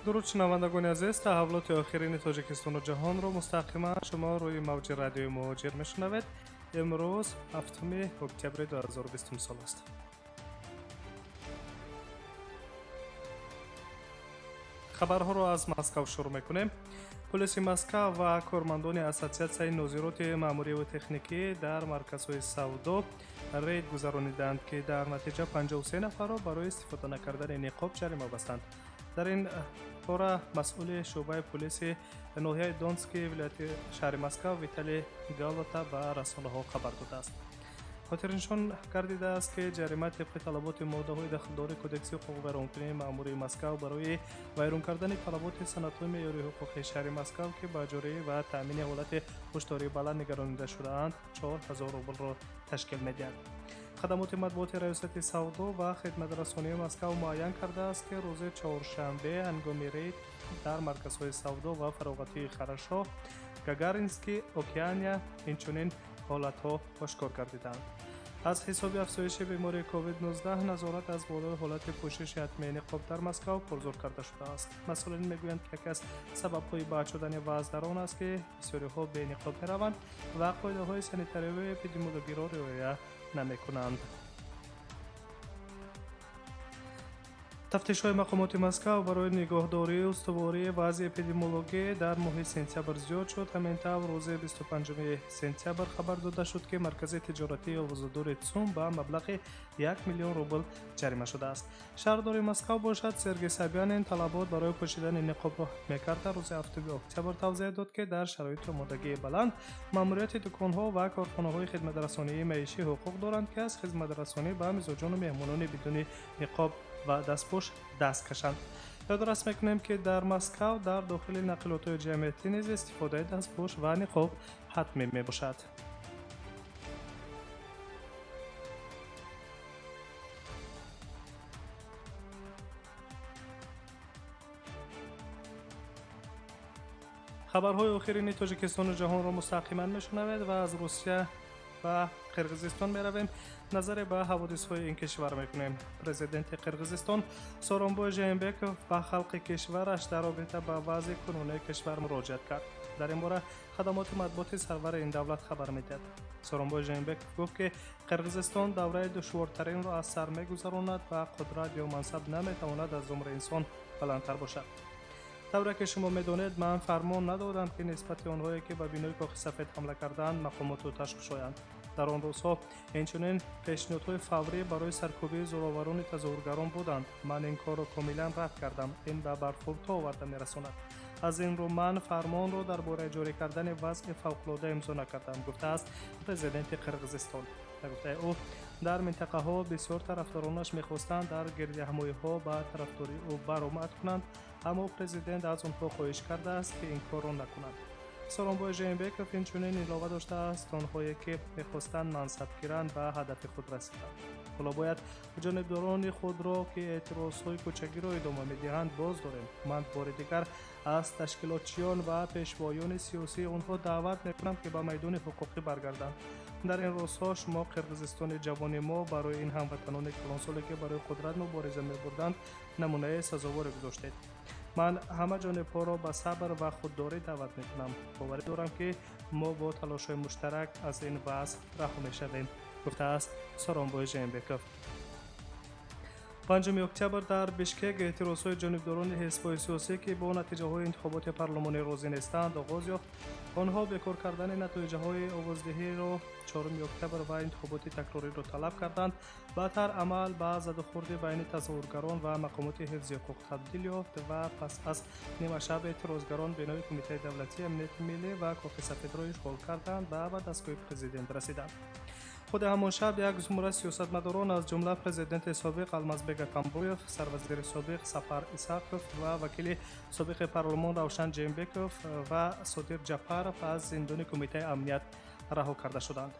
дуруд шунавандагони азиз, таҳаввулоти охирини Тоҷикистону ҷаҳонро мустақиман шумо рӯи мавҷи радиои Муҳоҷир мешунавед. имрӯз 7 октябри 2020 сол аст. хабарҳоро аз Москав шурӯъ мекунем. Полиси Москав ва кормандони Ассотсиатсияи нозироти маъмурию техникӣ дар марказҳои савдо рейд гузарониданд, ки дар натиҷа 53 нафарро барои истифода накардани ниқоб ҷарима бастанд. дар ин бора масъули шуъбаи полиси ноҳияи Донский вилояти шаҳри Москав Виталий Галота ба расонаҳо хабар додааст. хотирнишон гардидааст, ки ҷарима тибқи талаботи моддаҳои дахлдори кодекси ҳуқуқи вайронкунии маъмурии Москав барои вайрон кардани талаботи санадҳои меъёрии ҳуқуқи шаҳри Москав, ки ба ҷорӣ ва таъмини ҳолати ҳушдории баланд нигаронида шудаанд, 4000 рублро ташкил медиҳад. хадамоти матбуоти раёсати савдо ва хидматрасонии Москав муайян кардааст, ки рӯзи чоршанбе ҳангоми рейд дар марказҳои савдо ва фароғатии Хорошо, Гагаринский, Океания инчунин ҳолатҳо ошкор гардиданд. аз ҳисоби афзоиши бемории COVID-19 назорат аз болои ҳолати пӯшиши ҳатмии ниқоб дар Москав пурзур карда шудааст. масъулин мегӯянд, ки яке аз сабабҳои баъд шудани вазъ дар он аст, ки бисёриҳо бениқоб мераванд ва қоидаҳои санитариявию эпидемиологиро риоя намекунанд. тафтишҳои мақомоти Москав барои нигоҳдории устувории вазъи эпидемиологӣ дар моҳи сентябр зиёд шуд. ҳамин тавр рӯзи 25 сентябр хабар дода шуд, ки маркази тиҷоратии овозадори ЦУМ ба маблағи 1 миллион рубл ҷарима шудааст. шаҳрдори Москав бошад Сергей Собянин талабот барои пӯшидани ниқобро мекарда рӯзи 7 октябр тавзеҳ дод, ки дар шароити омодагии баланд маъмурияти дуконҳо ва корхонаҳои хидматрасонии маишӣ ҳуқуқ доранд, ки аз хизматрасонӣ ба мизоҷону меҳмонони бидуни ниқоб ва дастпӯш даст кашанд. ёдорас мекунем, ки дар Москав дар дохили нақлиётҳои ҷамъиятӣ низ истифодаи дастпӯш ва ниқоб ҳатмӣ мебошад. хабарҳои охирини Тоҷикистону ҷаҳонро мустақиман мешунавед ва аз Русия ва Қирғизистон меравем. назаре ба ҳаводисҳои ин кишвар мекунем. президенти Қирғизистон Сооронбой Жээнбеков ба халқи кишвараш дар робита ба вазъи кунунии кишвар муроҷиат кард. дар ин бора хадамоти матбуоти сарвари ин давлат хабар медиҳад. Сооронбой Жээнбеков гуфт, ки Қирғизистон давраи душвортаринро аз сар мегузаронад ва қудрат ё мансаб наметавонад аз умри инсон баландтар бошад. тавре ки шумо медонед, ман фармон надодам, ки нисбати онҳое, ки ба бинои Коҳи Сафед ҳамла карданд, мақомоту ташкушоянд. дар он рӯзҳо инчунин пешниҳодҳои фаврӣ барои саркӯбии зӯроварони тазоҳургарон буданд. ман ин корро комилан рад кардам. ин ба бархӯрдҳо оварда мерасонад. аз ин рӯ ман фармонро дар бораи ҷорӣ кардани вазъи фавқулода имзо накардам, гуфтааст президенти Қирғизистон. дар гуфтаи ӯ дар минтақаҳо бисёр тарафдоронаш мехостанд дар гирдиҳамоиҳо ба тарафдори ӯ баромад кунанд, аммо президент аз онҳо хоҳиш кардааст, ки ин корро накунанд. Сооронбой Жээнбеков инчунин илова доштааст, онҳое ки мехостанд мансаб гиранд ба ҳадафи худ расиданд. ҳоло бояд ҷонибдорони худро, ки эътирозҳои кӯчагиро идома медиҳанд, боз дорем. ман бори дигар аз ташкилотчиён ва пешвоёни сиёсӣ онҳо даъват мекунам, ки ба майдони ҳуқуқӣ баргарданд. дар ин рӯзҳо шумо Қирғизистони ҷавони мо барои ин ҳамватанони калонсоле, ки барои қудрат мубориза мебурданд, намунаи сазоворе гузоштед. ман ҳама ҷонибҳоро ба сабр ва худдорӣ даъват мекунам. боварӣ дорам, ки мо бо талошҳои муштарак аз ин вазъ раҳо мешавем, гуфтааст Сооронбой Жээнбеков. 5 октябр дар Бишкек эътирозҳои ҷонибдорони ҳизбҳои сиёсӣ, ки бо натиҷаҳои интихоботи парлумонӣ розӣ нестанд, оғоз ёфт. онҳо бекор кардани натоиҷаҳои овоздиҳиро 4 октябр ва интихоботи такрориро талаб карданд. баъдтар амал ба задухӯрдӣ байни тазоҳургарон ва мақомоти ҳифзи ҳуқуқ табдил ёфт ва пас аз нимашаб эътирозгарон бинои Кумитаи давлатии амнияти миллӣ ва Коҳи Сафедро ишғол карданд ва ба дастгоҳи президент расиданд. худи ҳамон шаб як зумра сиёсатмадорон аз ҷумла президенти собиқ Алмазбек Акамбоев, сарвазири собиқ Сафар Исақов ва вакили собиқи парлумон Равшан Ҷээнбеков ва Содиқ Ҷапаров аз зиндони Кумитаи амният раҳо карда шуданд.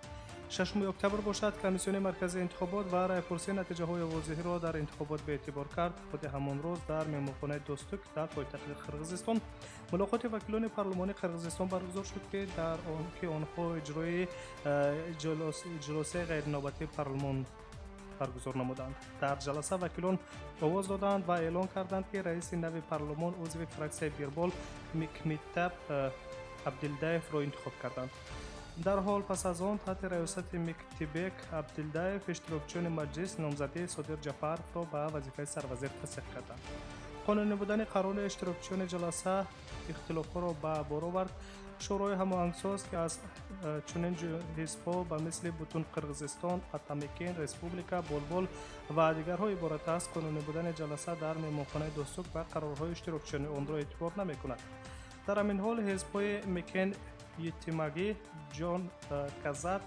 6 октябр бошад, комиссиони марказии интихобот ва райпурсии натиҷаҳои овоздиҳиро дар интихобот беэътибор кард. худи ҳамон рӯз дар меҳмонхонаи Достук дар пойтахти Қирғизистон мулоқоти вакилони парлумони Қирғизистон баргузор шуд, ки дар он ки онҳо иҷрои ҷулосаи ғайриновбатии парлумон برگزار نمودند. در جلسه وکیلان آواز دادند و اعلان کردند که رئیس نوی پارلمان عضو فراکسیون بیربال میکمیتب عبدالدایف را انتخاب کردند. در حال پس از آن تحت ریاست میکتیبک عبدالدایف اشتراکچیان مجلس نامزدی صادر جعفر را به وظیفه سروزیر تصدیق کردند. قانونی بودن قرار اشتراکچیان جلسه اختلافات را به بار آورد. شورای هماهنگساز که از چنین حزب‌ها به مثل بوتون قرقیزستان، اتامیکین، رسپوبلیکا، بلبل و دیگرها عبارت است، قانونی بودن جلسه در مهمانخانه دوستوک و قرارهای اشتراکچیان آن را اعتبار نمی‌کند. در همین حال حزب‌های میکن یتیماگی، جان کزات،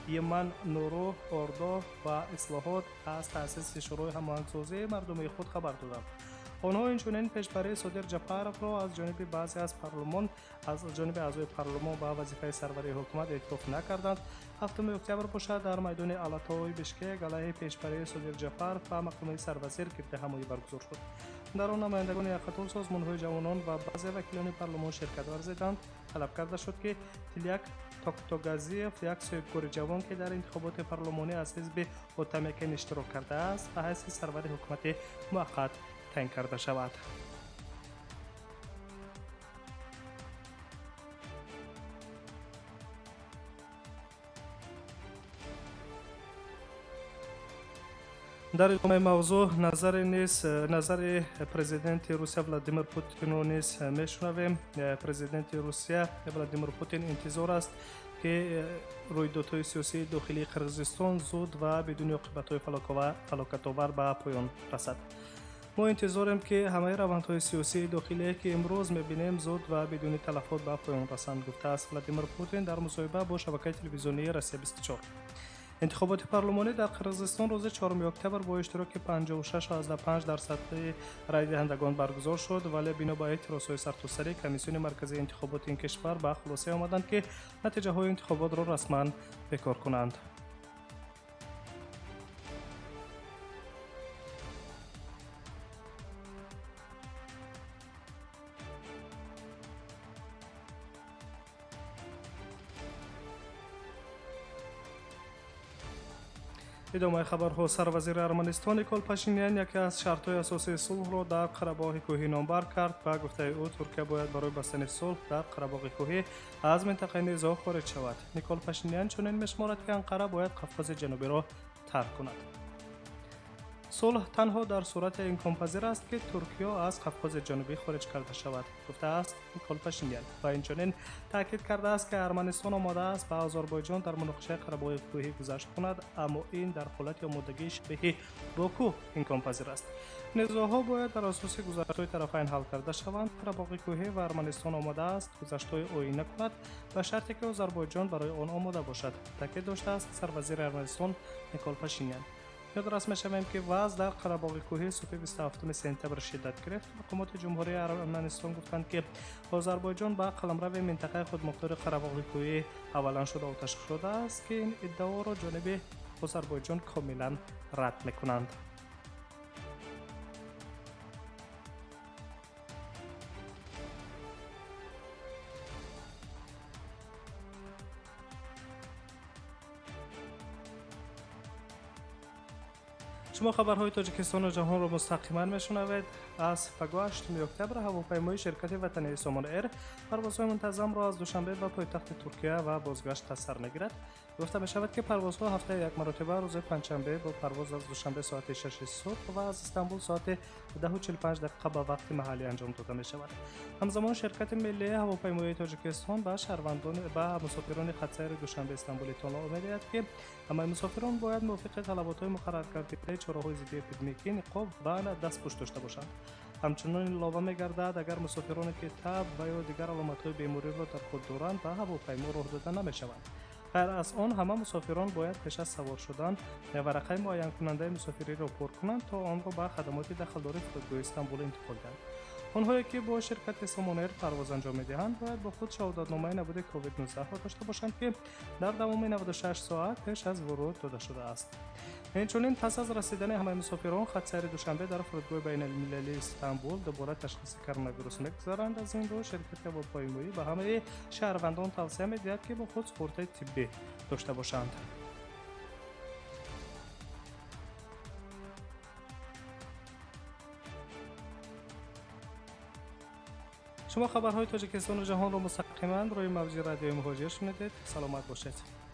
یمن نورو، اردو و اصلاحات از تأسیس شورای هماهنگسازی مردمی خود خبر دادند. آنها اینچنین پیشبری صادر جعفرов را از جانب بعضی از جانب اعضای پارلمان به وظیفه سروری حکومت اعتراف نکردند. 7 اکتبر باشد در میدان علاتای بشکک علیه پیشبری صادر جعفر و مقام سروزیر گرد همایی برگزار شد. در آن نمایندگان یک قطار سازمان‌های جوانان و بعضی وکیلان پارلمان شرکت ورزیدند. طلب کرده شد که تلیاک توکتوگازیف، یک سویبگور جوان که در انتخابات پارلمانی از حزب اتامیکین اشتراک کرده است، به حیث سرور حکومت موقت تعیین کرده شود. در ادامه موضوع نظر پرزیدنت روسیه ولادیمیر پوتین را نیز میشنویم. پرزیدنت روسیه ولادیمیر پوتین انتظار است که رویدادهای سیاسی داخلی قرقیزستان زود و بدون عاقبت‌های فلاکت‌آور به پایان رسد. ما انتظاریم که همه روندهای سیاسی داخلی که امروز می‌بینیم زود و بدون تلفات به پایان رسند، گفته است ولادیمیر پوتین در مصاحبه با شبکه تلویزیونی روسیه 24. انتخابات پارلمانی در قرقیزستان روز 4 اکتبر با اشتراک 56.5% رای دهندگان برگزار شد، ولی بنا به اعتراضهای سرتاسری کمیسیون مرکزی انتخابات این کشور به خلاصه آمدند که نتیجه های انتخابات را رسما بکار کنند. ادامه خبرها. سروزیر ارمنستان نیکول پاشینیان یکی از شرط‌های اساسی صلح را در قره‌باغ کوهی نامبر کرد. به گفته او ترکیه باید برای بستن صلح در قره‌باغ کوهی از منطقه نزاع خارج شود. نیکول پاشینیان چنین می‌شمارد که انقره باید قفقاز جنوبی را ترک کند. صلح تنها در صورت امکان‌پذیر است که ترکیه از قفقاز جنوبی خارج کرده شود، گفته است نیکول پاشینیان و اینچنین تاکید کرده است که ارمنستان آماده است با آذربایجان در مناقشه قره‌باغ کوهی گذشت کند، اما این در حالت آمادگی شبیه باکو امکان‌پذیر است. نزاع‌ها باید بر اساس گزارش‌های طرفین حل کرده شوند. قره‌باغ کوهی و ارمنستان آماده است گذشت‌های آینه کند به شرطی که آذربایجان برای آن آماده باشد، تاکید داشته است سروزیر ارمنستان نیکول پاشینیان. یادآور می‌شویم که وضع در قره‌باغ کوهی صبح 27 سپتامبر شدت گرفت. مقامات جمهوری ارمنستان گفتند که آذربایجان با قلمرو منطقه خودمختار قره‌باغ کوهی اولا شده آتش شده است که این ادعا را جانب آذربایجان کاملا رد می‌کنند. شما خبرهای تاجیکستان و جهان را مستقیما میشنوید. از فگوا 8 اکتبر هواپیمای شرکت وطنی سامان ایر پروازهای منتظم را از دوشنبه به پایتخت ترکیه و بازگشت از سر میگیرد. گفته می شود که پروازها هفته یک مرتبه روز پنجشنبه با پرواز از دوشنبه ساعت 6 صبح و از استانبول ساعت 10:45 به وقت محلی انجام داده می شود. همزمان شرکت ملی هواپیمایی تاجیکستان به شهروندان و مسافران خط‌سیر دوشنبه استانبول اطلاع می‌دهد که همه مسافران باید موافق طلبات‌های مقرر کرده چهارراه ضد اپیدمیکی، نقاب و دستپوش داشته باشند. همچنین علاوه می‌گردد اگر مسافرانی که تب و یا دیگر علامت‌های بیماری را در خود دارند به هواپیما راه داده نمی‌شوند. غیر از آن همه مسافران باید پیش از سوار شدن ورقه معین کننده مسافری را پر کنند تا آن را به خدمات داخلداری فرودگاه استانبول انتقال دهند. آنهایی که با شرکت سامان ایر پرواز انجام می‌دهند باید با خود شهادتنامه نبود کووید 19 را داشته باشند که در دمام 96 ساعت پیش از ورود داده شده است. همچنین پس از رسیدن همه مسافران خط‌سیر دوشنبه در فرودگاه بین‌المللی استانبول دوباره تشخیص کرونا ویروس می‌گذارند. از این رو شرکت هواپیمایی به همه شهروندان توصیه می‌دهد که با خود سپورت طبی داشته باشند. شما خبرهای تاجیکستان و جهان را مستقیما روی موج رادیوی مهاجر شنیدید. سلامت باشید.